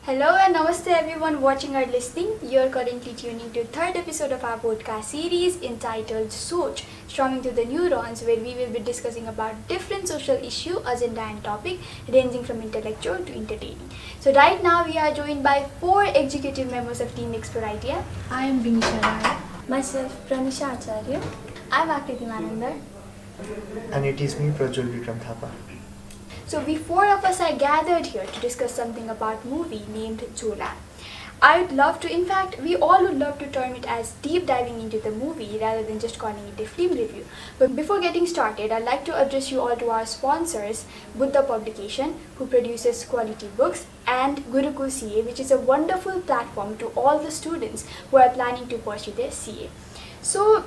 Hello and namaste everyone watching or listening. You're currently tuning to third episode of our podcast series entitled Soch, Strumming to the Neurons, where we will be discussing about different social issue, agenda and topic ranging from intellectual to entertaining. So right now we are joined by 4 executive members of Team Explore Idea. I am Vinisha Rai. Myself, Pranisha Acharya. I'm Akriti Manandar. And it is me, Prajwal Vikram Thapa. So we 4 of us are gathered here to discuss something about movie named Jhola. I would love to, in fact, we all would love to term it as deep diving into the movie rather than just calling it a film review. But before getting started, I'd like to address you all to our sponsors, Buddha Publication, who produces quality books, and Gurukul CA, which is a wonderful platform to all the students who are planning to pursue their CA. So,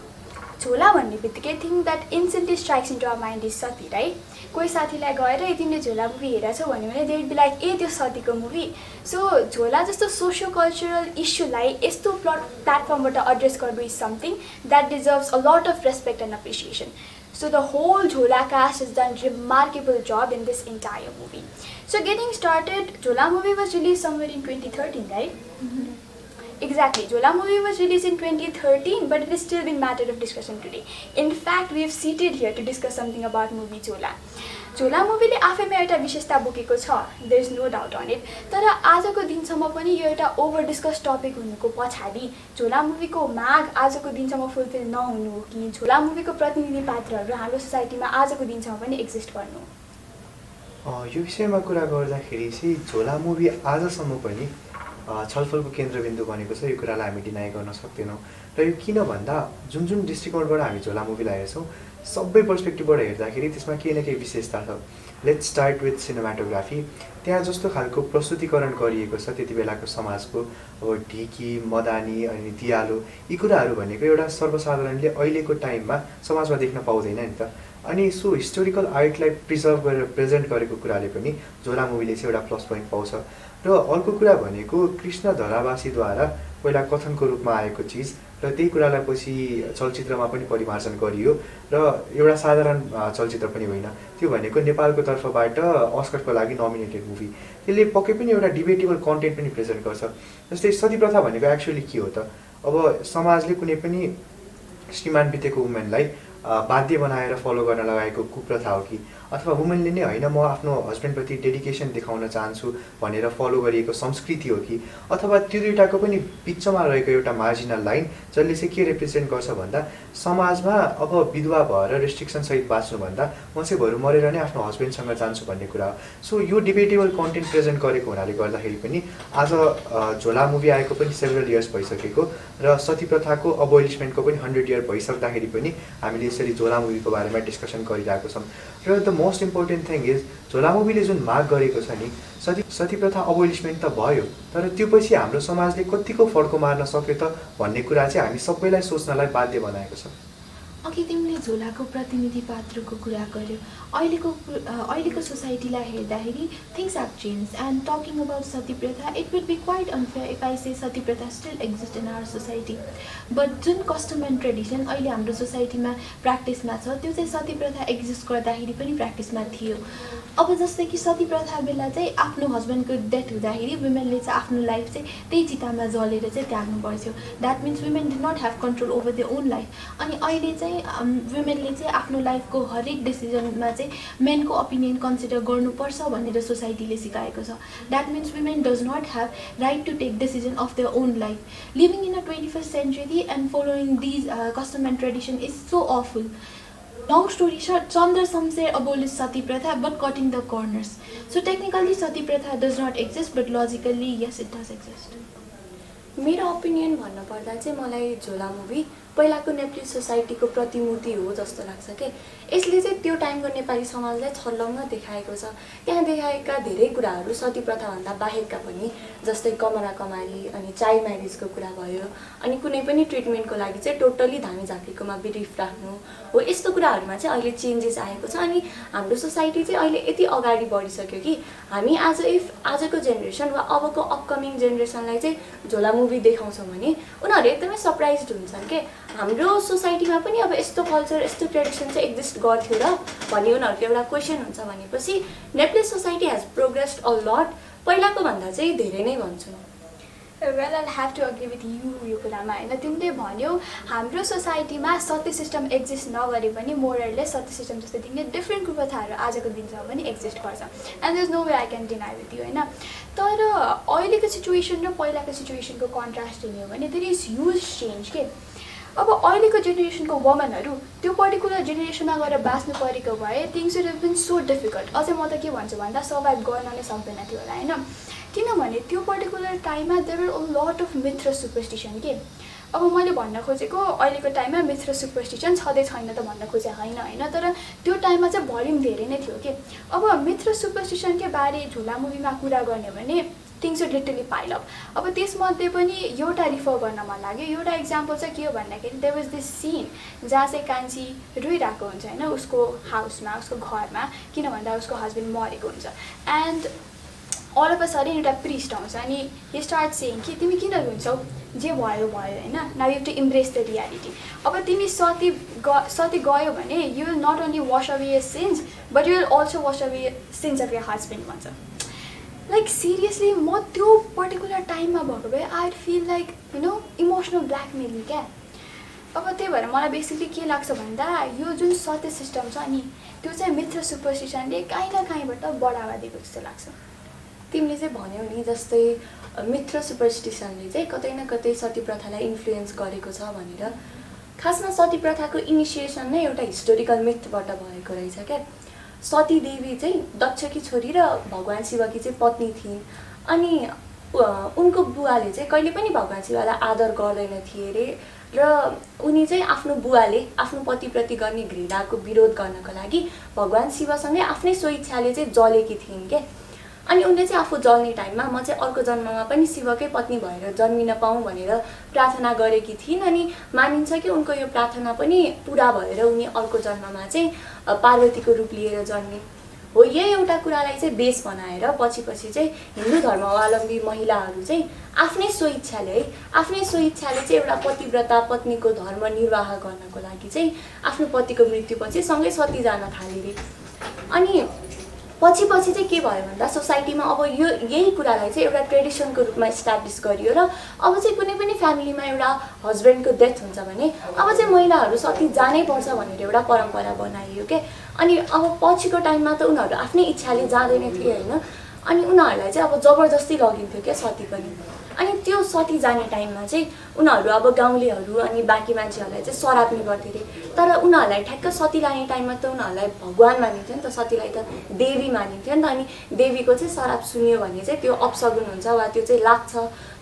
Jhola भन्ने बित्तिकै thing that instantly strikes into our mind is sati right कोही साथीलाई गएर तिमीले Jhola movie हेरेछौ भन्यो भने they will be like a त्यो सतीको मुभी सो झोला जस्तो सोसियो कल्चरल इस्युलाई यस्तो प्लेटफर्मबाट एड्रेस गर्नु is something that deserves a lot of respect and appreciation So the whole Jhola cast has done remarkable job in this entire movie. So getting started, Jhola movie was released somewhere in 2013, right? Mm-hmm. Exactly. Jhola movie was released in 2013, but it is still been matter of discussion today. In fact, we have seated here to discuss something about movie Jhola. Jhola movie ले आफैमा एउटा विशेषता बोकेको छ. There is no doubt on it. तर आजको दिनसम्म पनि यो एउटा ओभर डिस्कस टपिक हुनुको पछाडि झोला मुभीको माग आजको दिनसम्म फुलफिल नहुनु हो कि झोला मुभीको प्रतिनिधि पात्रहरू हाम्रो सोसाइटीमा आजको दिनसम्म पनि एक्जिस्ट गर्नु हो. यो विषयमा कुरा गर्दाखेरि चाहिँ झोला मुभी आजसम्म पनि छलफलको केन्द्रबिन्दु बनेको छ. यो कुरालाई हामी डिनाइ गर्न सक्दैनौँ. र यो किन भन्दा जुन जुन दृष्टिकोणबाट हामी झोला मुभीलाई हेर्छौँ सबै पर्सपेक्टिभबाट हेर्दाखेरि त्यसमा केही न केही विशेषता छ. Let's start with cinematography. त्यहाँ जस्तो खालको प्रस्तुतिकरण गरिएको छ त्यति बेलाको समाजको अब ढिकी मदानी अनि दियालो यी कुराहरू भनेको एउटा सर्वसाधारणले अहिलेको टाइममा समाजमा देख्न पाउँदैन नि त. अनि सो हिस्टोरिकल आर्टलाई प्रिजर्भ गरेर प्रेजेन्ट गरेको कुराले पनि झोला मुभीले चाहिँ एउटा प्लस पोइन्ट पाउँछ. र अर्को कुरा भनेको कृष्ण धरावासीद्वारा पहिला कथनको रूपमा आएको चिज र त्यही कुरालाई पछि चलचित्रमा पनि परिमार्जन गरियो र एउटा साधारण चलचित्र पनि होइन. त्यो भनेको नेपालको तर्फबाट अस्करको लागि नोमिनेटेड मुभी. त्यसले पक्कै पनि एउटा डिबेटेबल कन्टेन्ट पनि प्रेजेन्ट गर्छ. जस्तै सती प्रथा भनेको एक्चुअली के हो त? अब समाजले कुनै पनि श्रीमान बितेको वुमेनलाई बाध्य बनाएर फलो गर्न लगाएको कुप्रथा हो कि अथवा वुमेनले नै होइन म आफ्नो हस्बेन्डप्रति डेडिकेसन देखाउन चाहन्छु भनेर फलो गरिएको संस्कृति हो कि अथवा त्यो दुईटाको पनि बिचमा रहेको एउटा मार्जिनल लाइन जसले चाहिँ के रिप्रेजेन्ट गर्छ भन्दा समाजमा अब विधवा भएर रेस्ट्रिक्सनसहित बाँच्नुभन्दा म चाहिँ बरु मरेर नै आफ्नो हस्बेन्डसँग जान्छु भन्ने कुरा हो. सो यो डिबेटेबल कन्टेन्ट प्रेजेन्ट गरेको हुनाले गर्दाखेरि पनि आज झोला मुभी आएको पनि सेभरल इयर्स भइसकेको र सती प्रथाको अबोलिसमेन्टको पनि 100 इयर भइसक्दाखेरि पनि हामीले यसरी झोला मुभीको बारेमा डिस्कसन गरिरहेको छौँ. र the most important thing is झोला मुभीले जुन माग गरेको छ नि सती प्रथा अबोलिसमेन्ट त भयो तर त्यो पछि हाम्रो समाजले कतिको फड्को मार्न सक्यो त भन्ने कुरा चाहिँ हामी सबैलाई सोच्नलाई बाध्य बनाएको छ. अघि तिमीले झोलाको प्रतिनिधि पात्रको कुरा गर्यो. अहिलेको सोसाइटीलाई हेर्दाखेरि things have change and talking about sati pratha it would be quite unfair if I say sati pratha still exist in our society. But जुन कस्टम एन्ड ट्रेडिसन अहिले हाम्रो सोसाइटीमा प्र्याक्टिसमा छ त्यो चाहिँ सती प्रथा एक्जिस्ट गर्दाखेरि पनि प्र्याक्टिसमा थियो. अब जस्तै कि सती प्रथा बेला चाहिँ आफ्नो हस्बेन्डको डेथ हुँदाखेरि वुमेनले चाहिँ आफ्नो लाइफ चाहिँ त्यही चितामा जलेर चाहिँ त्याग्नु पर्थ्यो. That means women did not have control over their own life. अनि अहिले चाहिँ वुमेनले चाहिँ आफ्नो लाइफको हरेक डिसिजनमा चाहिँ मेनको ओपिनियन कन्सिडर गर्नुपर्छ भनेर सोसाइटीले सिकाएको छ. That means women does not have right to take decision of their own life. Living in a 21st century and following these custom and tradition is so awful. Long story short, Chandra Samser abolished Sati Pratha but cutting the corners. So technically Sati Pratha does not exist but logically yes it does exist. मेरो opinion भन्नुपर्दा चाहिँ मलाई झोला movie पहिलाको नेपाली सोसाइटीको प्रतिमूर्ति हो जस्तो लाग्छ के. यसले चाहिँ त्यो टाइमको नेपाली समाजलाई छर्लङ्ग देखाएको छ. त्यहाँ देखाएका धेरै कुराहरू सती प्रथाभन्दा बाहेकका पनि जस्तै कमला कमारी अनि चाइल्ड म्यारेजको कुरा भयो अनि कुनै पनि ट्रिटमेन्टको लागि चाहिँ टोटली धामी झाँक्रीकोमा बिलिफ राख्नु हो. यस्तो कुराहरूमा चाहिँ अहिले चेन्जेस आएको छ अनि हाम्रो सोसाइटी चाहिँ अहिले यति अगाडि बढिसक्यो कि हामी आजको जेनेरेसन वा अबको अपकमिङ जेनेरेसनलाई चाहिँ झोला मुभी देखाउँछौँ भने उनीहरू एकदमै सरप्राइज्ड हुन्छन् के हाम्रो सोसाइटीमा पनि अब यस्तो कल्चर यस्तो ट्रेडिसन चाहिँ एक्जिस्ट गर्थ्यो र भन्ने उनीहरूको एउटा क्वेसन हुन्छ. भनेपछि Nepali society has progressed a lot पहिलाको भन्दा चाहिँ धेरै नै भन्छु। Well I have to agree with you यो कुरामा होइन। तिमीले भन्यौ हाम्रो सोसाइटीमा सत्य सिस्टम एक्जिस्ट नगरे पनि मोरलेस सत्य सिस्टम जस्तै तिमीले डिफ्रेन्ट कुप्रथाहरू आजको दिनसम्म पनि एक्जिस्ट गर्छ and there is no way I can deny with you होइन। तर अहिलेको सिचुएसन र पहिलाको सिचुएसनको कन्ट्रास्ट हेर्ने हो भने देयर इज ह्युज चेन्ज के। अब अहिलेको जेनेरेसनको वुमनहरू त्यो पर्टिकुलर जेनेरेसनमा गएर बाँच्नु परेको भए things would have been so difficult. अझै म त के भन्छु भन्दा सर्भाइभ गर्न नै सक्दैन थियो होला होइन। किनभने त्यो पर्टिकुलर टाइममा there were a lot of myth र सुपरस्टिसन के। अब मैले भन्न खोजेको अहिलेको टाइममा मिथ र सुपरस्टिसन छँदै छैन त भन्न खोजे होइन तर त्यो टाइममा चाहिँ भोल्युम धेरै नै थियो कि। अब मिथ र सुपरस्टिसनकै बारे झोला मुभीमा कुरा गर्ने भने things would literally pile up. अब त्यसमध्ये पनि एउटा रिफर गर्न मन लाग्यो। एउटा इक्जाम्पल चाहिँ के हो भन्दाखेरि देयर वाज दिस सिन जहाँ चाहिँ कान्छी रोइरहेको हुन्छ होइन उसको हाउसमा उसको घरमा, किन भन्दा उसको हस्बेन्ड मरेको हुन्छ and all of a sudden एउटा प्रिस्ट आउँछ अनि ही स्टार्ट सेइङ कि तिमी किन रुन्छौ, जे भयो भयो होइन, now you have to embrace the reality. अब तिमी सती गयो भने you will not only wash away your sins but you will also wash away sins of your husband भन्छ। लाइक सिरियसली म त्यो पर्टिकुलर टाइममा भएको भए I feel like you know emotional blackmailing क्या। अब त्यही भएर मलाई बेसिकली के लाग्छ भन्दा यो जुन सत्य सिस्टम छ नि त्यो चाहिँ मिथ र सुपरस्टिसनले काहीँ न काहीँबाट बढावा दिएको जस्तो लाग्छ। तिमीले चाहिँ भन्यौ नि जस्तै मिथ र सुपरस्टिसनले चाहिँ कतै न कतै सती प्रथालाई इन्फ्लुएन्स गरेको छ भनेर। खासमा सती प्रथाको इनिसिएसन नै एउटा हिस्टोरिकल मिथबाट भएको रहेछ क्या। सती देवी चाहिँ दक्षकी छोरी र भगवान् शिवकी चाहिँ पत्नी थिइन् अनि उनको बुवाले चाहिँ कहिले पनि भगवान् शिवलाई आदर गर्दैन थिए अरे र उनी चाहिँ आफ्नो बुवाले आफ्नो पतिप्रति गर्ने घृणाको विरोध गर्नको लागि भगवान् शिवसँगै आफ्नै स्वइच्छाले चाहिँ जलेकी थिइन् क्या। अनि उनले चाहिँ आफू जल्ने टाइममा म चाहिँ अर्को जन्ममा पनि शिवकै पत्नी भएर जन्मिन पाऊँ भनेर प्रार्थना गरेकी थिइन् अनि मानिन्छ कि उनको यो प्रार्थना पनि पुरा भएर उनी अर्को जन्ममा चाहिँ पार्वतीको रूप लिएर जन्मिन्। हो यही एउटा कुरालाई चाहिँ बेस बनाएर पछि चाहिँ हिन्दू धर्मावलम्बी महिलाहरू चाहिँ आफ्नै स्वइच्छाले चाहिँ एउटा पतिव्रता पत्नीको धर्म निर्वाह गर्नको लागि चाहिँ आफ्नो पतिको मृत्युपछि सँगै सती जान थाले रे। अनि पछि चाहिँ के भयो भन्दा सोसाइटीमा अब यही कुरालाई चाहिँ एउटा ट्रेडिसनको रूपमा इस्टाब्लिस गरियो र अब चाहिँ कुनै पनि फ्यामिलीमा एउटा हस्बेन्डको डेथ हुन्छ भने अब चाहिँ महिलाहरू सती जानै पर्छ भनेर एउटा परम्परा बनाइयो क्या। अनि अब पछिको टाइममा त उनीहरू आफ्नै इच्छाले जाँदैन थिए होइन। अनि उनीहरूलाई चाहिँ अब जबरजस्ती लगिन्थ्यो क्या सती पनि। अनि त्यो सती जाने टाइममा चाहिँ उनीहरू अब गाउँलेहरू अनि बाँकी मान्छेहरूलाई चाहिँ सराप्ने गर्थे अरे। तर उनीहरूलाई ठ्याक्क सती लाने टाइममा त उनीहरूलाई भगवान् मानिन्थ्यो नि त, सतीलाई त देवी मानिन्थ्यो नि त। अनि देवीको चाहिँ सराप सुन्यो भने चाहिँ त्यो अपसगुन हुन्छ वा त्यो चाहिँ लाग्छ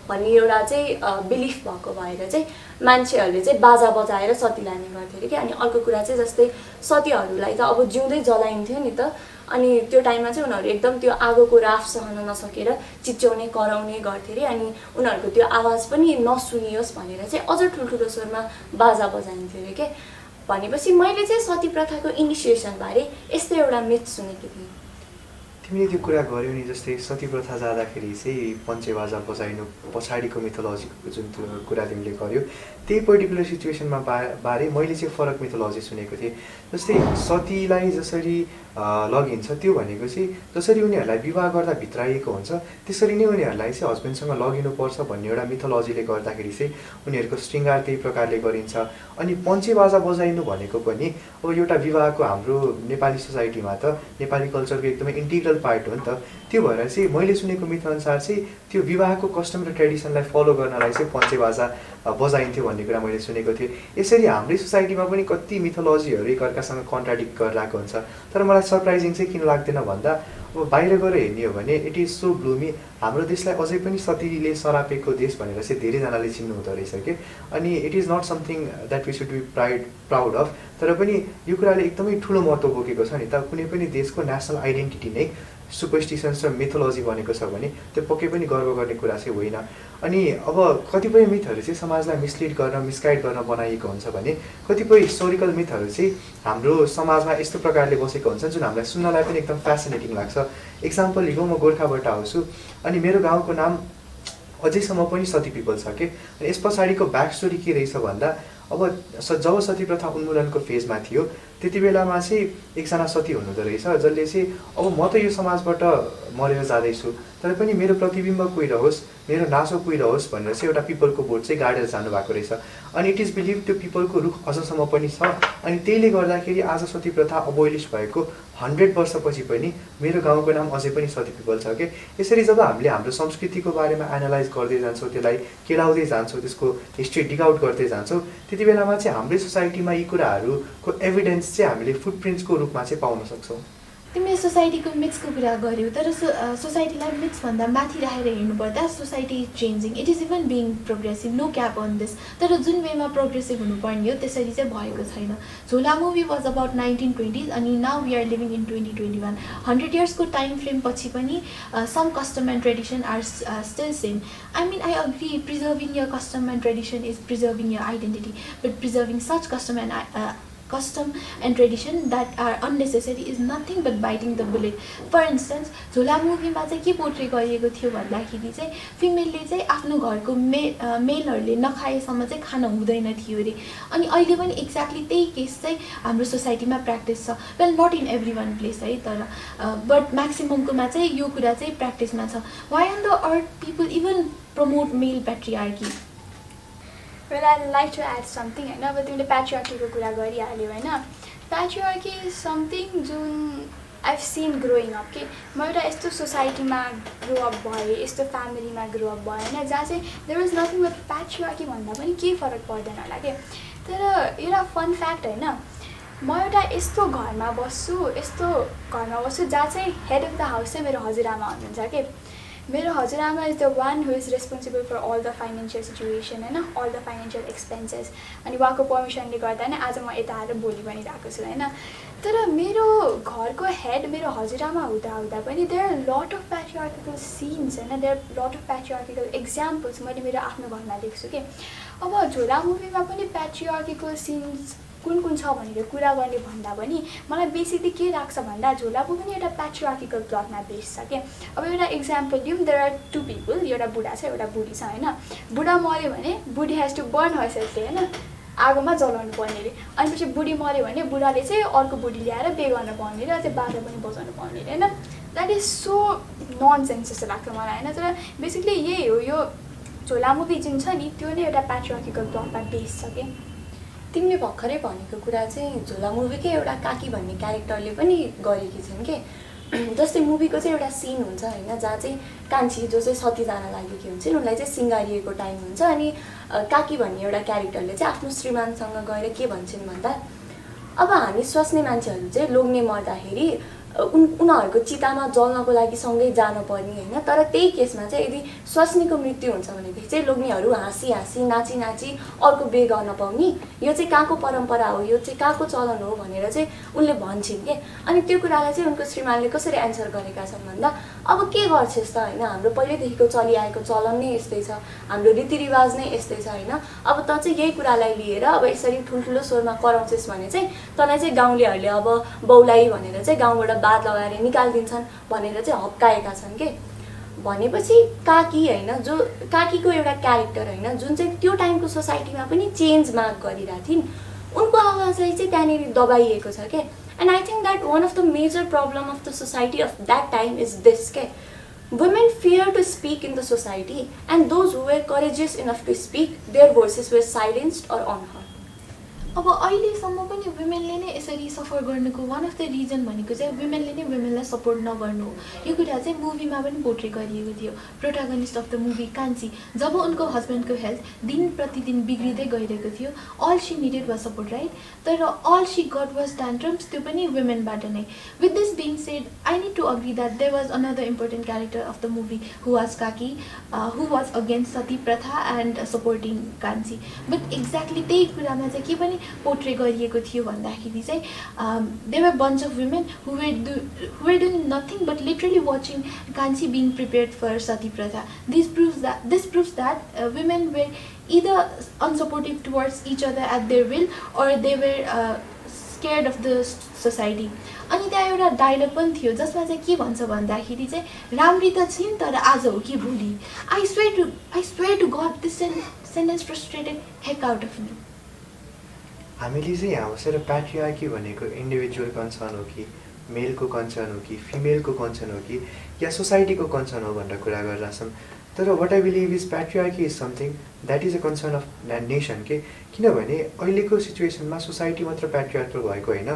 भन्ने एउटा चाहिँ बिलिफ भएको भएर चाहिँ मान्छेहरूले चाहिँ बाजा बजाएर सती लाने गर्थ्यो अरे क्या। अनि अर्को कुरा चाहिँ जस्तै सतीहरूलाई त अब जिउँदै जलाइन्थ्यो नि त। अनि त्यो टाइममा चाहिँ उनीहरू एकदम त्यो आगोको राफ सहन नसकेर चिच्याउने कराउने गर्थे अरे। अनि उनीहरूको त्यो आवाज पनि नसुनियोस् भनेर चाहिँ अझ ठुल्ठुलो स्वरमा बाजा बजाइन्थ्यो अरे के। भनेपछि मैले चाहिँ सती प्रथाको इनिसिएसनबारे यस्तो एउटा मिथ सुनेकी थिएँ। तिमीले त्यो कुरा गर्यौ नि जस्तै सती प्रथा जाँदाखेरि चाहिँ पञ्चे बाजा बजाइनु पछाडिको मिथोलोजीको जुन कुरा तिमीले गर्यौ त्यही पर्टिकुलर सिचुएसनमा बारे मैले चाहिँ फरक मिथोलोजी सुनेको थिएँ। जस्तै सतीलाई जसरी लगिन्छ त्यो भनेको चाहिँ जसरी उनीहरूलाई विवाह गर्दा भित्राइएको हुन्छ त्यसरी नै उनीहरूलाई चाहिँ हस्बेन्डसँग लगिनुपर्छ भन्ने एउटा मिथोलोजीले गर्दाखेरि चाहिँ उनीहरूको श्रृङ्गार त्यही प्रकारले गरिन्छ। अनि पञ्चे बाजा बजाइनु भनेको पनि अब एउटा विवाहको हाम्रो नेपाली सोसाइटीमा त नेपाली कल्चरको एकदमै इन्टिग्रल पार्ट हो नि त। त्यो भएर चाहिँ मैले सुनेको मिथअनुसार चाहिँ त्यो विवाहको कस्टम र ट्रेडिसनलाई फलो गर्नलाई चाहिँ पञ्चे बाजा बजाइन्थ्यो भन्ने कुरा मैले सुनेको थिएँ। यसरी हाम्रै सोसाइटीमा पनि कति मिथोलोजीहरू एकअर्कासँग कन्ट्राडिक्ट गरिरहेको हुन्छ। तर मलाई सरप्राइजिङ चाहिँ किन लाग्दैन भन्दा अब बाहिर गएर हेर्ने हो भने इट इज सो ब्लुमी। हाम्रो देशलाई अझै पनि सतीले सरापेको देश भनेर चाहिँ धेरैजनाले चिन्नु हुँदो रहेछ कि। अनि it is not something that we should be proud of. तर पनि यो कुराले एकदमै ठुलो महत्त्व बोकेको छ नि त। कुनै पनि देशको नेसनल आइडेन्टिटी नै सुपरस्टिसन्स र मिथोलोजी बनेको छ भने त्यो पक्कै पनि गर्व गर्ने कुरा चाहिँ होइन। अनि अब कतिपय मिथहरू चाहिँ समाजलाई मिसलिड गर्न मिसगाइड गर्न बनाइएको हुन्छ भने कतिपय हिस्टोरिकल मिथहरू चाहिँ हाम्रो समाजमा यस्तो प्रकारले बसेको हुन्छ जुन हामीलाई सुन्नलाई पनि एकदम फेसिनेटिङ लाग्छ। एक्जाम्पल लिगो म गोर्खाबाट आउँछु अनि मेरो गाउँको नाम अझैसम्म पनि सती पिपल छ कि। अनि यस पछाडिको ब्याक स्टोरी के रहेछ भन्दा अब जब सती प्रथा उन्मूलनको फेजमा थियो त्यति बेलामा चाहिँ एकजना सती हुनुहुँदो रहेछ जसले चाहिँ अब म त यो समाजबाट मरेर जाँदैछु तर पनि मेरो प्रतिबिम्ब कोही रहोस् मेरो नासो कोही रहोस् भनेर चाहिँ एउटा पिपलको बोट चाहिँ गाडेर जानुभएको रहेछ अनि इट इज बिलिभ त्यो पिपलको रुख अझसम्म पनि छ अनि त्यसले गर्दाखेरि आज सती प्रथा अबोलिस भएको 100 वर्षपछि पनि मेरो गाउँको नाम अझै पनि सती पिपल छ के यसरी जब हामीले हाम्रो संस्कृतिको बारेमा एनालाइज गर्दै जान्छौँ त्यसलाई केलाउँदै जान्छौँ त्यसको हिस्ट्री डिग आउट गर्दै जान्छौँ त्यति बेलामा चाहिँ हाम्रै सोसाइटीमा यी कुराहरूको एभिडेन्स चाहिँ हामीले फुटप्रिन्ट्सको रूपमा चाहिँ पाउन सक्छौँ तिमीले सोसाइटीको मिक्सको कुरा गर्यौ तर सोसाइटीलाई मिक्सभन्दा माथि राखेर हेर्नुपर्दा society is changing it is even being progressive no cap on this तर जुन वेमा प्रोग्रेसिभ हुनुपर्ने हो त्यसरी चाहिँ भएको छैन झोला मुभी वाज अबाउट 1920s अनि now we are living in 2021 100 इयर्सको टाइम फ्रेम पछि पनि some custom and tradition are still same I mean I agree preserving your custom and tradition is preserving your identity but preserving such custom and tradition that are unnecessary is nothing but biting the bullet. For instance, झोला मुभीमा चाहिँ के portray गरिएको थियो भन्दाखेरि चाहिँ फिमेलले चाहिँ आफ्नो घरको मेलहरूले नखाएसम्म चाहिँ खान हुँदैन थियो अरे अनि अहिले पनि एक्ज्याक्टली त्यही केस चाहिँ हाम्रो सोसाइटीमा प्र्याक्टिस छ well not in every one place है तर बट म्याक्सिममकोमा चाहिँ यो कुरा चाहिँ प्र्याक्टिसमा छ why on the earth people even promote male patriarchy Well, I'd like to add something होइन अब तिमीले प्याट्रियार्कीको कुरा गरिहाल्यौ होइन प्याट्रियार्की इज समथिङ जुन आइभ सिन ग्रोइङ अप कि म एउटा यस्तो सोसाइटीमा ग्रो अप भएँ यस्तो फ्यामिलीमा ग्रो अप भएँ होइन जहाँ चाहिँ देयर इज नथिङ बट प्याट्रियार्की भन्दा पनि केही फरक पर्दैन होला कि तर एउटा फन फ्याक्ट होइन म एउटा यस्तो घरमा बस्छु जहाँ चाहिँ हेड अफ द हाउस चाहिँ मेरो हजुरआमा हुनुहुन्छ कि मेरो हजुरआमा is the one who is responsible for all the financial situation होइन अल द फाइनेन्सियल एक्सपेन्सेस अनि उहाँको पर्मिसनले गर्दा नै आज म यता आएर बोली बनिरहेको छु होइन तर मेरो घरको हेड मेरो हजुरआमा हुँदा पनि there are lot of patriarchical sins होइन there are lot of patriarchical examples मैले मेरो आफ्नो घरमा देख्छु कि अब झोला मुभीमा पनि प्याट्रियार्किकल सिन्स कुन छ भनेर कुरा गर्ने भन्दा पनि मलाई बेसिकली के लाग्छ भन्दा झोला पनि एउटा प्याट्रियार्किकल प्लटमा बेस छ क्या अब एउटा इक्जाम्पल दिउँ देयर आर टु पिपल एउटा बुढा छ एउटा बुढी छ होइन बुढा मऱ्यो भने बुढी हेज टु बर्न हरसेल्फले होइन आगोमा जलाउनु पर्ने अरे अनि पछि बुढी मऱ्यो भने बुढाले चाहिँ अर्को बुढी ल्याएर बे गर्न पाउने र चाहिँ बाजा पनि बजाउनु पाउने अरे होइन that is so nonsense जस्तो लाग्छ मलाई होइन तर बेसिकली यही हो यो झोला मुभी जुन छ नि त्यो नै एउटा प्याट्रियार्किकल प्लटमा बेस छ क्या तिमीले भर्खरै भनेको कुरा चाहिँ झोला मुभीकै एउटा काकी भन्ने क्यारेक्टरले पनि गरेकी छिन् के जस्तै मुभीको चाहिँ एउटा सिन हुन्छ होइन जहाँ चाहिँ कान्छी जो चाहिँ सती जान लागेकी हुन्छन् उनलाई चाहिँ सिँगारिएको टाइम हुन्छ अनि काकी भन्ने एउटा क्यारेक्टरले चाहिँ आफ्नो श्रीमानसँग गएर के भन्छन् भन्दा अब हामी स्वास्नी मान्छेहरू चाहिँ लोग्ने मर्दाखेरि उनीहरूको चितामा जल्नको लागि सँगै जानुपर्ने होइन तर त्यही केसमा चाहिँ यदि स्वास्नीको मृत्यु हुन्छ भनेदेखि चाहिँ लोग्नेहरू हाँसी हाँसी नाची नाची अर्को बे गर्न पाउने यो चाहिँ कहाँको परम्परा हो यो चाहिँ कहाँको चलन हो भनेर चाहिँ उनले भन्छन् के अनि त्यो कुरालाई चाहिँ उनको श्रीमानले कसरी एन्सर गरेका छन् भन्दा अब के गर्छस् त होइन हाम्रो पहिल्यैदेखिको चलिआएको चलन नै यस्तै छ हाम्रो रीतिरिवाज नै यस्तै छ होइन अब त चाहिँ यही कुरालाई लिएर अब यसरी ठुल्ठुलो स्वरमा कराउँछस् भने चाहिँ तँलाई चाहिँ गाउँलेहरूले अब बौलाई भनेर चाहिँ गाउँबाट बात लगाएर निकालिदिन्छन् भनेर चाहिँ हप्काएका छन् के भनेपछि काकी होइन जो काकीको एउटा क्यारेक्टर होइन जुन चाहिँ त्यो टाइमको सोसाइटीमा पनि चेन्ज माग गरिरहेको थिइन् उनको आवाजलाई चाहिँ त्यहाँनिर दबाइएको छ क्या and I think that one of the major problem of the society of that time is this के women fear to speak in the society and those who were courageous enough to speak their voices were silenced or unheard. अब अहिलेसम्म पनि वुमेनले नै यसरी सफर गर्नुको one of the reason भनेको चाहिँ वुमेनले नै वुमेनलाई सपोर्ट नगर्नु हो यो कुरा चाहिँ मुभीमा पनि पोर्ट्रे गरिएको थियो प्रोटागनिस्ट अफ द मुभी कान्छी जब उनको हस्बेन्डको हेल्थ दिन प्रतिदिन बिग्रिँदै गइरहेको थियो all she needed was support right तर all she got was tantrums त्यो पनि वुमेनबाट नै with this being said I need to agree that there was another important character of the movie who was kaki who was against sati pratha and supporting Kanchhi but exactly त्यही कुरामा चाहिँ के पनि portray गरिएको थियो भन्दाखेरि चाहिँ there were bunch of women who were doing nothing but literally watching Kanchhi being prepared for sati pratha this proves that women were either unsupportive towards each other at their will or they were scared of the society अनि त्यहाँ एउटा dialogue पनि थियो जसमा चाहिँ के भन्छ भन्दाखेरि चाहिँ राम्री त छिन् तर आज हो कि भोलि I swear to God this sentence frustrated heck out of me हामीले चाहिँ यहाँ बसेर प्याट्रियार्की भनेको इन्डिभिजुअल कन्सर्न हो कि मेलको कन्सर्न हो कि फिमेलको कन्सर्न हो कि या सोसाइटीको कन्सर्न हो भनेर कुरा गरिरहेछौँ। तर what I believe is patriarchy is something that is a concern of nation के, किनभने अहिलेको सिचुएसनमा सोसाइटी मात्र प्याट्रियार्कल भएको होइन,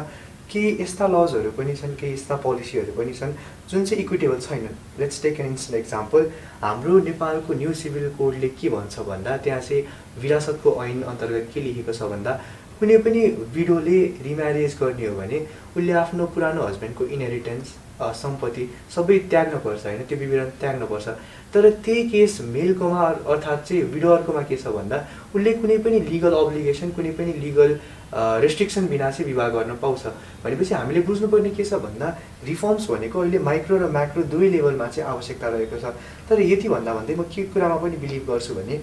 केही यस्ता लजहरू पनि छन्, केही यस्ता पोलिसीहरू पनि छन् जुन चाहिँ इक्विटेबल छैनन्। Let's take an instant example, हाम्रो नेपालको न्यू सिभिल कोडले के भन्छ भन्दा त्यहाँ चाहिँ विरासतको ऐन अन्तर्गत के लेखेको छ भन्दा कुनै पनि विडोले रिम्यारेज गर्ने हो भने उसले आफ्नो पुरानो हस्बेन्डको इनहेरिटेन्स सम्पत्ति सबै त्याग्नुपर्छ होइन, त्यो विवरण त्याग्नुपर्छ। तर त्यही केस मेलकोमा अर्थात् चाहिँ विडोवरकोमा के छ भन्दा उसले कुनै पनि लिगल अब्लिगेसन, कुनै पनि लिगल रेस्ट्रिक्सन बिना चाहिँ विवाह गर्न पाउँछ। भनेपछि हामीले बुझ्नुपर्ने के छ भन्दा रिफर्म्स भनेको अहिले माइक्रो र म्याक्रो दुवै लेभलमा चाहिँ आवश्यकता रहेको छ। तर यति भन्दा भन्दै म के कुरामा पनि बिलिभ गर्छु भने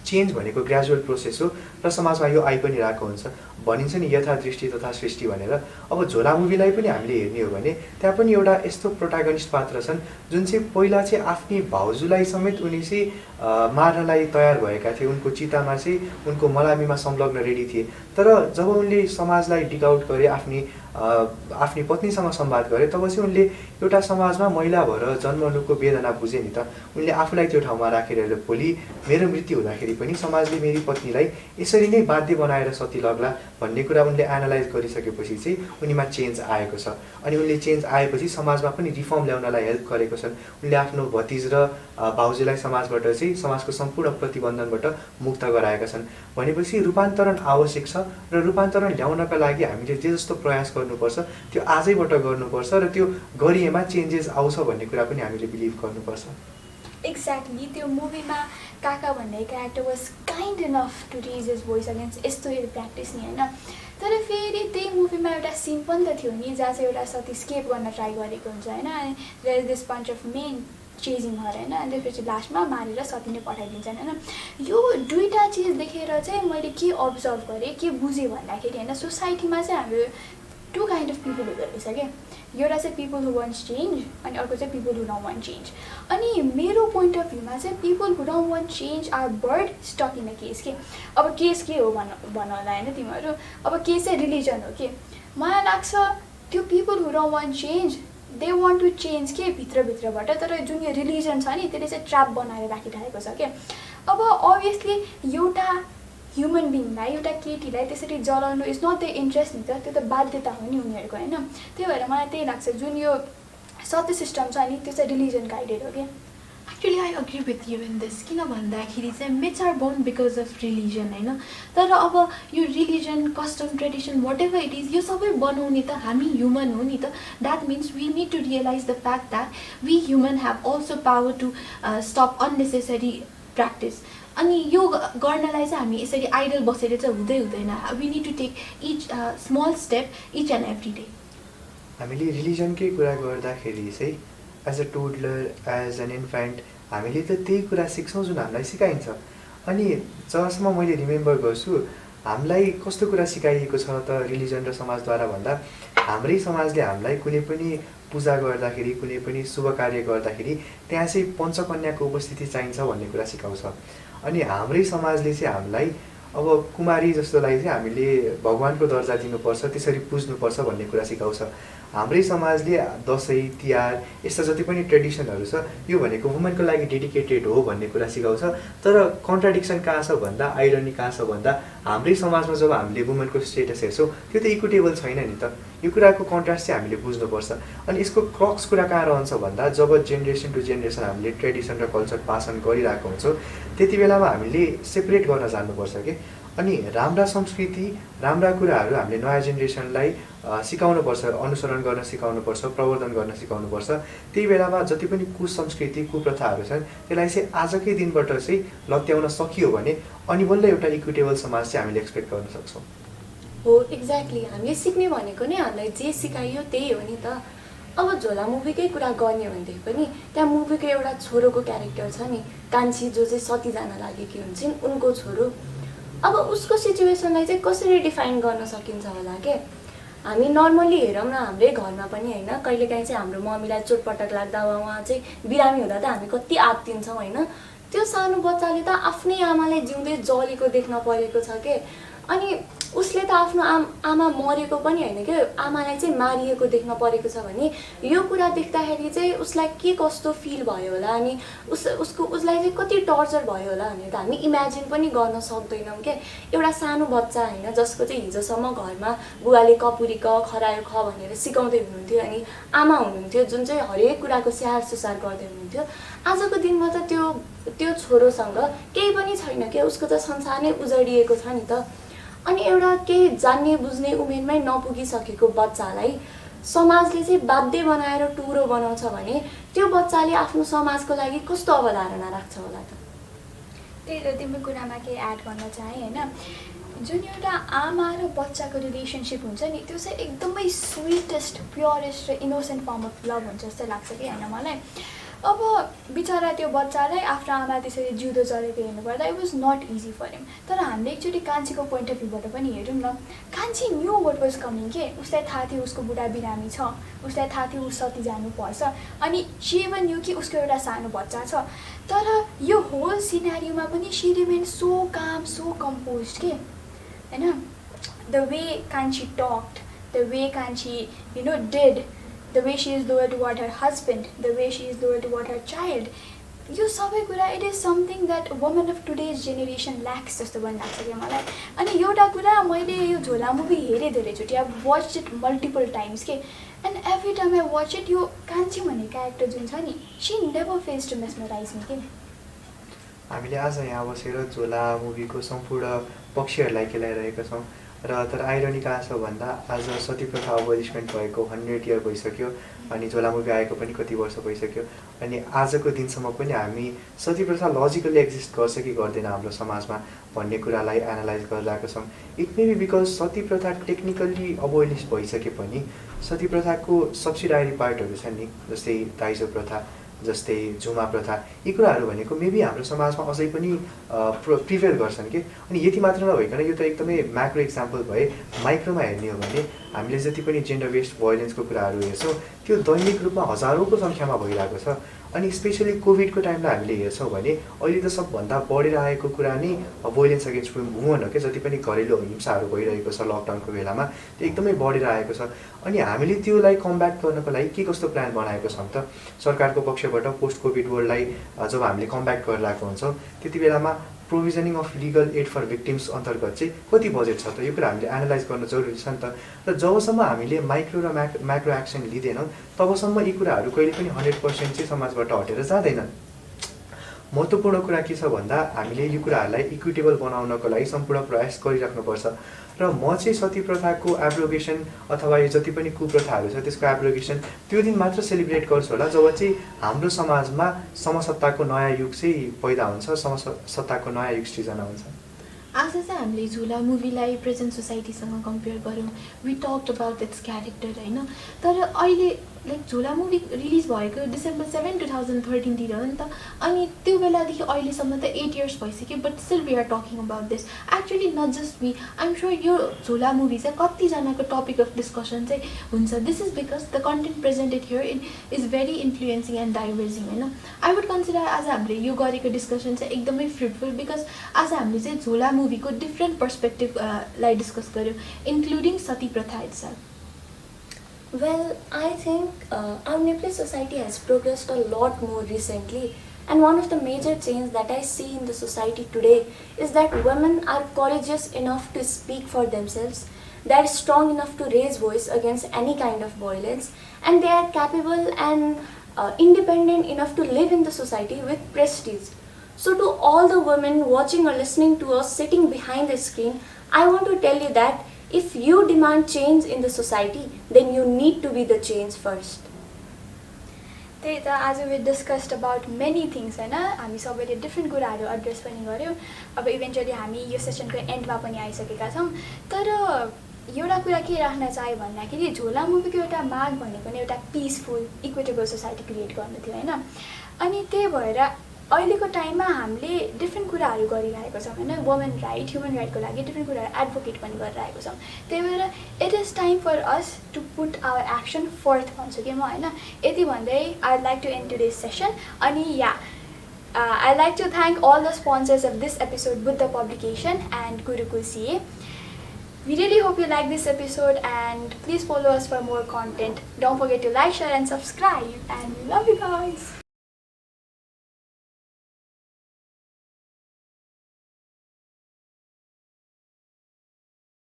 चेन्ज भनेको ग्रेजुअल प्रोसेस हो र समाजमा यो आइ पनि रहेको हुन्छ। भनिन्छ नि यथा दृष्टि तथा सृष्टि भनेर। अब झोला मुभीलाई पनि हामीले हेर्ने हो भने त्यहाँ पनि एउटा यस्तो प्रोटागनिस्ट पात्र छन् जुन चाहिँ पहिला चाहिँ आफ्नी भाउजूलाई समेत उनी चाहिँ मार्नलाई तयार भएका थिए, उनको चितामा चाहिँ उनको मलामीमा संलग्न रेडी थिए। तर जब उनले समाजलाई डिग आउट गरे, आफ्नी पत्नीसँग संवाद गरे, तब चाहिँ उनले एउटा समाजमा महिला भएर जन्मनुको वेदना बुझे नि त। उनले आफूलाई त्यो ठाउँमा राखेर भोलि मेरो मृत्यु हुँदाखेरि पनि समाजले मेरी पत्नीलाई यसरी नै बाध्य बनाएर सती लाग्ला भन्ने कुरा उनले एनालाइज गरिसकेपछि चाहिँ उनीमा चेन्ज आएको छ। अनि उनले चेन्ज आएपछि समाजमा पनि रिफर्म ल्याउनलाई हेल्प गरेको छन्। उनले आफ्नो भतिज र भाउजूलाई समाजबाट चाहिँ समाजको सम्पूर्ण प्रतिबन्धनबाट मुक्त गराएका छन्। भनेपछि रूपान्तरण आवश्यक छ र रूपान्तरण ल्याउनका लागि हामीले जे जस्तो प्रयास गर्नुपर्छ त्यो आजैबाट गर्नुपर्छ र त्यो गरिएमा चेन्जेस आउँछ भन्ने कुरा पनि हामीले बिलिभ गर्नुपर्छ। एक्ज्याक्टली, त्यो मुभीमा काका भन्ने character was kind enough to raise his voice against यस्तो प्र्याक्टिस नि होइन। तर फेरि त्यही मुभीमा एउटा सिन पनि त थियो नि जहाँ चाहिँ एउटा सती स्केप गर्न ट्राई गरेको हुन्छ होइन, अनि there is this bunch of men chasing her होइन, अनि त्यसपछि लास्टमा मारेर सती नै पठाइदिन्छन् होइन। यो दुईवटा चिज देखेर चाहिँ मैले के अब्जर्भ गरेँ, के बुझेँ भन्दाखेरि होइन, सोसाइटीमा चाहिँ हाम्रो टु काइन्ड अफ पिपल हुँदो रहेछ क्या। एउटा चाहिँ पिपल हु वान्ट्स चेन्ज अनि अर्को चाहिँ people who don't want change. अनि मेरो पोइन्ट अफ भ्यूमा चाहिँ people who don't want change are bird stuck in the case के। अब केस के हो भन होला होइन तिमीहरू, अब केस चाहिँ रिलिजन हो कि। मलाई लाग्छ त्यो people who don't want change they want to change के भित्रभित्रबाट, तर जुन यो रिलिजन छ नि त्यसले चाहिँ ट्र्याप बनाएर राखिरहेको छ क्या। अब अभियसली एउटा ह्युमन बिङलाई, एउटा केटीलाई त्यसरी जलाउनु इज नट द इन्ट्रेस्ट नि त, त्यो त बाध्यता हो नि उनीहरूको होइन। त्यही भएर मलाई त्यही लाग्छ जुन यो सत्य सिस्टम छ नि त्यो चाहिँ रिलिजन गाइडेड हो क्या। Actually I agree with you in this, किन भन्दाखेरि चाहिँ myths are born because of religion होइन। तर अब यो religion, custom, tradition, whatever it is, यो सबै बनाउने त हामी ह्युमन हो नि त। That means we need to realize the fact that we human have also power to stop unnecessary practice. अनि यो गर्नलाई चाहिँ हामी यसरी आइडल बसेर चाहिँ हुँदैन। We need to take each small step each and every day. हामीले रिलिजनकै कुरा गर्दाखेरि चाहिँ as a toddler, as an infant हामीले त त्यही कुरा सिक्छौँ जुन हामीलाई सिकाइन्छ। अनि जबसम्म मैले रिमेम्बर गर्छु हामीलाई कस्तो कुरा सिकाइएको छ त रिलिजन र समाजद्वारा भन्दा हाम्रै समाजले हामीलाई कुनै पनि पूजा गर्दाखेरि, कुनै पनि शुभ कार्य गर्दाखेरि त्यहाँ चाहिँ पञ्चकन्याको उपस्थिति चाहिन्छ भन्ने कुरा सिकाउँछ। अनि हाम्रै समाजले चाहिँ हामीलाई अब कुमारी जस्तोलाई चाहिँ हामीले भगवानको दर्जा दिनुपर्छ, त्यसरी पुज्नुपर्छ भन्ने कुरा सिकाउँछ। हाम्रै समाजले दसैँ, तिहार यस्ता जति पनि ट्रेडिसनहरू छ यो भनेको वुमेनको लागि डेडिकेटेड हो भन्ने कुरा सिकाउँछ। तर कन्ट्राडिक्सन कहाँ छ भन्दा, आइरनी कहाँ छ भन्दा हाम्रै समाजमा जब हामीले वुमेनको स्टेटस हेर्छौँ त्यो त इक्विटेबल छैन नि त। यो कुराको कन्ट्रास्ट चाहिँ हामीले बुझ्नुपर्छ। अनि यसको क्रक्स कुरा कहाँ रहन्छ भन्दा जब जेनेरेसन टु जेनेरेसन हामीले ट्रेडिसन र कल्चर पास अन गरिरहेको हुन्छौँ त्यति बेलामा हामीले सेपरेट गर्न जान्नुपर्छ कि। अनि राम्रा संस्कृति, राम्रा कुराहरू हामीले नयाँ जेनेरेसनलाई सिकाउनुपर्छ, अनुसरण गर्न सिकाउनुपर्छ, प्रवर्धन गर्न सिकाउनुपर्छ। त्यही बेलामा जति पनि कुसंस्कृति, कुप्रथाहरू छन् त्यसलाई चाहिँ आजकै दिनबाट चाहिँ लत्याउन सकियो भने अनि बल्ल एउटा इक्विटेबल समाज चाहिँ हामीले एक्सपेक्ट गर्न सक्छौँ। हो एक्ज्याक्टली, हामीले सिक्ने भनेको नै हामीलाई जे सिकाइयो त्यही हो नि त। अब झोला मुभीकै कुरा गर्ने हो भने पनि त्यहाँ मुभीको एउटा छोरोको क्यारेक्टर छ नि, कान्छी, जो चाहिँ सती जान लागेकी हुन्छन्, उनको छोरो। अब उसको सिचुएसनलाई चाहिँ कसरी डिफाइन गर्न सकिन्छ होला के। हामी नर्मली हेरौँ न, हाम्रै घरमा पनि होइन, कहिलेकाहीँ चाहिँ हाम्रो मम्मीलाई चोटपटक लाग्दा वा उहाँ चाहिँ बिरामी हुँदा त हामी कति आत्तिन्छौँ होइन। त्यो सानो बच्चाले त आफ्नै आमाले जिउँदै जलेको देख्न परेको छ के। अनि उसले त आफ्नो आमा मरेको पनि होइन क्या, आमालाई चाहिँ मारिएको देख्न परेको छ भने यो कुरा देख्दाखेरि चाहिँ उसलाई के कस्तो फिल भयो होला अनि उसलाई चाहिँ कति टर्चर भयो होला भनेर त हामी इमेजिन पनि गर्न सक्दैनौँ क्या। एउटा सानो बच्चा होइन जसको चाहिँ हिजोसम्म घरमा बुवाले कपुरी क खरायो ख भनेर सिकाउँदै हुनुहुन्थ्यो अनि आमा हुनुहुन्थ्यो जुन चाहिँ हरेक कुराको स्याहार सुसार गर्दै हुनुहुन्थ्यो, आजको दिनमा त त्यो छोरोसँग केही पनि छैन क्या, उसको त संसार नै उजडिएको छ नि त। अनि एउटा केही जान्ने बुझ्ने उमेरमै नपुगिसकेको बच्चालाई समाजले चाहिँ बाध्य बनाएर टुरो बनाउँछ भने त्यो बच्चाले आफ्नो समाजको लागि कस्तो अवधारणा राख्छ होला त। त्यही त तिम्रो कुरामा केही एड गर्न चाहेँ होइन, जुन एउटा आमा र बच्चाको रिलेसनसिप हुन्छ नि त्यो चाहिँ एकदमै स्विटेस्ट प्योरेस्ट र इनोसेन्ट फर्म अफ लभ हुन्छ जस्तो लाग्छ कि होइन मलाई। अब बिचरा त्यो बच्चालाई आफ्नो आमा त्यसरी जिउँदो जलेको हेर्नुपर्दा it was not easy for him. तर हामीले एकचोटि कान्छीको पोइन्ट अफ भ्यूबाट पनि हेरौँ न, कान्छी न्यू वाट वाज कमिङ के, उसलाई थाहा थियो उसको बुढा बिरामी छ, उसलाई थाहा थियो उस सती जानुपर्छ अनि सी इभन न्यू कि उसको एउटा सानो बच्चा छ। तर यो होल सिनारीमा पनि सी रिमेन सो काम सो कम्पोज के होइन। द वे कान्छी टक्ड, द वे कान्छी did, the way she is loyal toward her husband, the way she is loyal toward her child, यो सबै कुरा it is something that woman of today's generation lakhs जस्तो पनि लाग्छ क्या मलाई। अनि एउटा कुरा मैले यो झोला मुभी हेरेँ धेरैचोटि, I watch it multiple times के, and every time I watch it यो कान्छी भन्ने क्यारेक्टर जुन छ नि she never fails to mesmerize me के। हामीले आज यहाँ बसेर झोला मुभीको सम्पूर्ण पक्षहरूलाई केलाइरहेका छौँ र तर आइरोनी कहाँ छ भन्दा आज सती प्रथा अबोलिसमेन्ट भएको 100 इयर भइसक्यो अनि झोला मुभी आएको पनि कति वर्ष भइसक्यो अनि आजको दिनसम्म पनि हामी सती प्रथा लजिकली एक्जिस्ट गर्छ कि गर्दैन हाम्रो समाजमा भन्ने कुरालाई एनालाइज गरिरहेका छौँ। इट मे बी बिकज सती प्रथा टेक्निकल्ली अबोलिस भइसके पनि सती प्रथाको सब्सिडारी पार्टहरू छन् नि, जस्तै दाइजो प्रथा, जस्तै झुमा प्रथा, यी कुराहरू भनेको मेबी हाम्रो समाजमा अझै पनि प्रिभेल गर्छन् कि। अनि यति मात्र नभइकन यो त एकदमै म्याक्रो इक्जाम्पल भए, माइक्रोमा हेर्ने हो भने हामीले जति पनि जेन्डर बेस्ड भोइलेन्सको कुराहरू हेर्छौँ त्यो दैनिक रूपमा हजारौँको सङ्ख्यामा भइरहेको छ। अनि स्पेसली कोभिडको टाइमलाई हामीले हेर्छौँ भने अहिले त सबभन्दा बढेर आएको कुरा नै भोइलेन्स अगेन्स्ट वुमन हो क्या। जति पनि घरेलु हिंसाहरू भइरहेको छ लकडाउनको बेलामा त्यो एकदमै बढेर आएको छ। अनि हामीले त्योलाई कम्ब्याट गर्नको लागि के कस्तो प्लान बनाएको छौँ त सरकारको पक्षबाट पोस्ट कोभिड वर्ल्डलाई जब हामीले कम्ब्याट गरिरहेको हुन्छौँ त्यति बेलामा provisioning of legal aid for victims अन्तर्गत चाहिँ कति बजेट छ त, यो कुरा हामीले एनालाइज गर्न जरुरी छ नि त। र जबसम्म हामीले माइक्रो र म्याक्रो एक्सन लिँदैनौँ तबसम्म यी कुराहरू कहिले पनि 100% चाहिँ समाजबाट हटेर जाँदैनन्। महत्त्वपूर्ण कुरा के छ भन्दा हामीले यो कुराहरूलाई इक्विटेबल बनाउनको लागि सम्पूर्ण प्रयास गरिराख्नुपर्छ। र म चाहिँ सती प्रथाको एब्रोगेसन अथवा यो जति पनि कुप्रथाहरू छ त्यसको एब्रोगेसन त्यो दिन मात्र सेलिब्रेट गर्छु होला जब चाहिँ हाम्रो समाजमा समसत्ताको नयाँ युग चाहिँ पैदा हुन्छ, समसत्ताको नयाँ युग सृजना हुन्छ। आज चाहिँ हामीले झोला मुभीलाई प्रेजेन्ट सोसाइटीसँग कम्पेयर गऱ्यौँ, we talked about its character होइन। तर अहिले लाइक झोला मुभी रिलिज भएको डिसेम्बर 7, 2013तिर हो नि त, अनि त्यो बेलादेखि अहिलेसम्म त 8 इयर्स भइसक्यो, but still we are talking about this. Actually not just me, I'm sure यो झोला मुभी चाहिँ कतिजनाको टपिक अफ डिस्कसन चाहिँ हुन्छ। This is because the content presented here is very influencing and diversing होइन। आई वुड कन्सिडर आज हामीले यो गरेको डिस्कसन चाहिँ एकदमै फ्रुटफुल, बिकज आज हामीले चाहिँ झोला मुभीको डिफ्रेन्ट पर्सपेक्टिभलाई डिस्कस गऱ्यौँ, इन्क्लुडिङ सती प्रथा itself. Well, I think our Nepalese society has progressed a lot more recently, and one of the major changes that I see in the society today is that women are courageous enough to speak for themselves, they are strong enough to raise voice against any kind of violence, and they are capable and independent enough to live in the society with prestige. So to all the women watching or listening to us sitting behind the screen, I want to tell you that if you demand change in the society, then you need to be the change first. त्यही त आज we discussed about many things होइन, हामी सबैले different कुराहरू address पनि गऱ्यौँ। अब इभेन्चुअली हामी यो सेसनको एन्डमा पनि आइसकेका छौँ। तर एउटा कुरा के राख्न चाहे भन्दाखेरि झोला मुभीको एउटा माग भनेको नि एउटा पिसफुल इक्विटेबल सोसाइटी क्रिएट गर्नु थियो होइन। अनि त्यही भएर अहिलेको टाइममा हामीले डिफ्रेन्ट कुराहरू गरिरहेको छौँ होइन, वुमेन राइट ह्युमन राइटको लागि डिफ्रेन्ट कुराहरू एडभोकेट पनि गरिरहेको छौँ। त्यही भएर it is time for us to put our action forth भन्छु कि म होइन। यति भन्दै I like to end today's session. अनि I like to thank all the sponsors of this episode, Buddha publication and Gurukul CA। We really hope you like this episode and please follow us for more content. Don't forget to like, share and subscribe, and we love you guys.